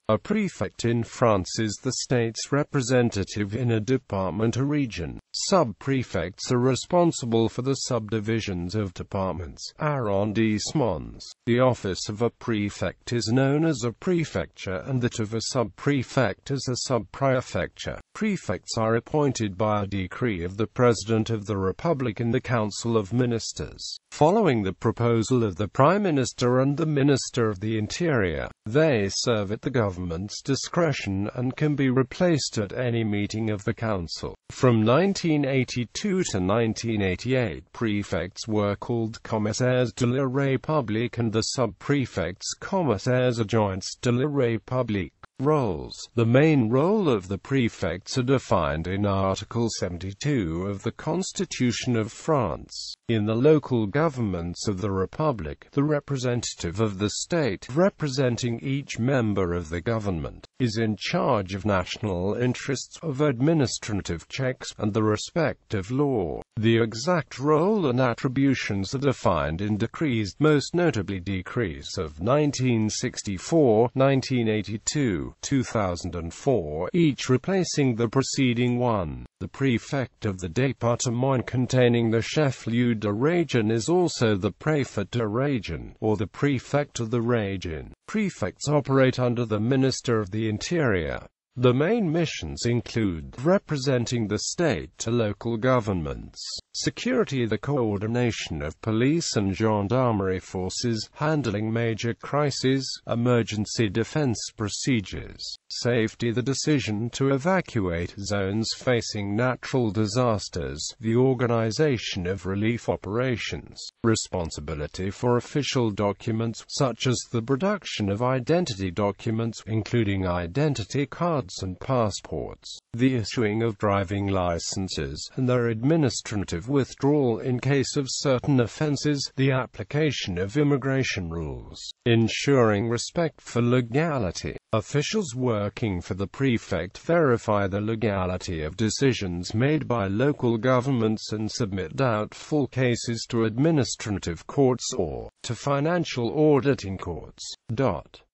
A prefect in France is the state's representative in a department or region. Sub-prefects are responsible for the subdivisions of departments, arrondissements. The office of a prefect is known as a prefecture and that of a sub-prefect as a sub-prefecture. Prefects are appointed by a decree of the President of the Republic in the Council of Ministers, following the proposal of the Prime Minister and the Minister of the Interior. They serve at the government's discretion and can be replaced at any meeting of the Council. From 1982 to 1988, prefects were called commissaires de la République and the sub-prefects commissaires adjoints de la République. Roles. The main role of the prefects are defined in Article 72 of the Constitution of France. In the local governments of the Republic, the representative of the state, representing each member of the government, is in charge of national interests, of administrative checks, and the respect of law. The exact role and attributions are defined in decrees, most notably decrees of 1964, 1982, 2004, each replacing the preceding one. The prefect of the département containing the chef-lieu de région is also the préfet de région, or the prefect of the région. Prefects operate under the Minister of the Interior. The main missions include representing the state to local governments, security, the coordination of police and gendarmerie forces, handling major crises, emergency defense procedures, safety, the decision to evacuate zones facing natural disasters, the organization of relief operations, responsibility for official documents, such as the production of identity documents, including identity cards and passports, the issuing of driving licenses, and their administrative withdrawal in case of certain offenses, the application of immigration rules, ensuring respect for legality. Officials working for the prefect verify the legality of decisions made by local governments and submit doubtful cases to administrative courts or to financial auditing courts.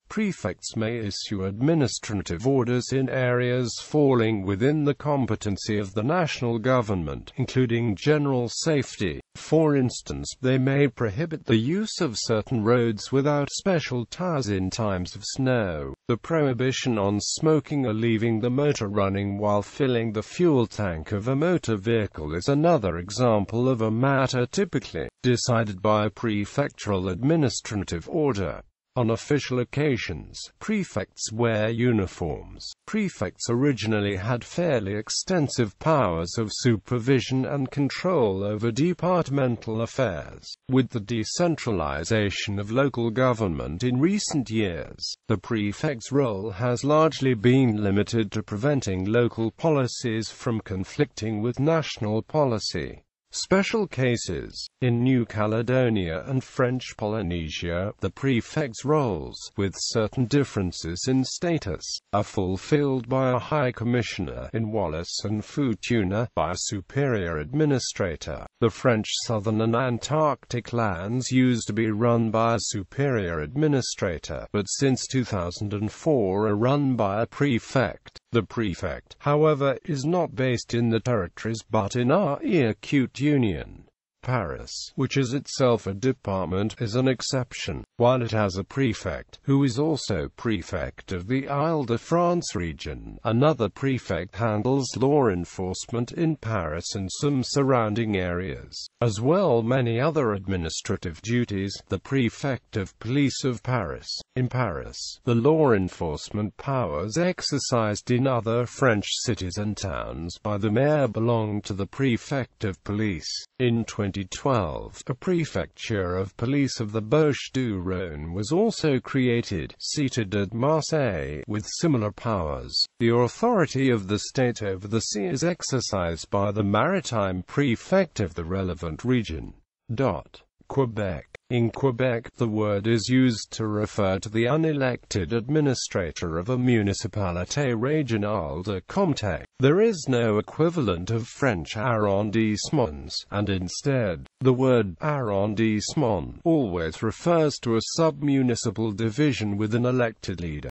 Prefects may issue administrative orders in areas falling within the competency of the national government, including general safety. For instance, they may prohibit the use of certain roads without special tires in times of snow. The prohibition on smoking or leaving the motor running while filling the fuel tank of a motor vehicle is another example of a matter typically decided by a prefectural administrative order. On official occasions, prefects wear uniforms. Prefects originally had fairly extensive powers of supervision and control over departmental affairs. With the decentralization of local government in recent years, the prefect's role has largely been limited to preventing local policies from conflicting with national policy. Special cases. In New Caledonia and French Polynesia, the prefect's roles, with certain differences in status, are fulfilled by a high commissioner. In Wallis and Futuna, by a superior administrator. The French southern and Antarctic lands used to be run by a superior administrator, but since 2004 are run by a prefect. The prefect, however, is not based in the territories but in Acute Union. Paris, which is itself a department, is an exception, while it has a prefect, who is also prefect of the Île-de-France region. Another prefect handles law enforcement in Paris and some surrounding areas, as well many other administrative duties. The prefect of police of Paris. In Paris, the law enforcement powers exercised in other French cities and towns by the mayor belong to the prefect of police. In 2012, a prefecture of police of the Bouches-du-Rhône was also created, seated at Marseille, with similar powers. The authority of the state over the sea is exercised by the maritime prefect of the relevant region. Quebec. In Quebec, the word is used to refer to the unelected administrator of a municipalité régionale de comté. There is no equivalent of French arrondissements, and instead, the word arrondissement always refers to a sub-municipal division with an elected leader.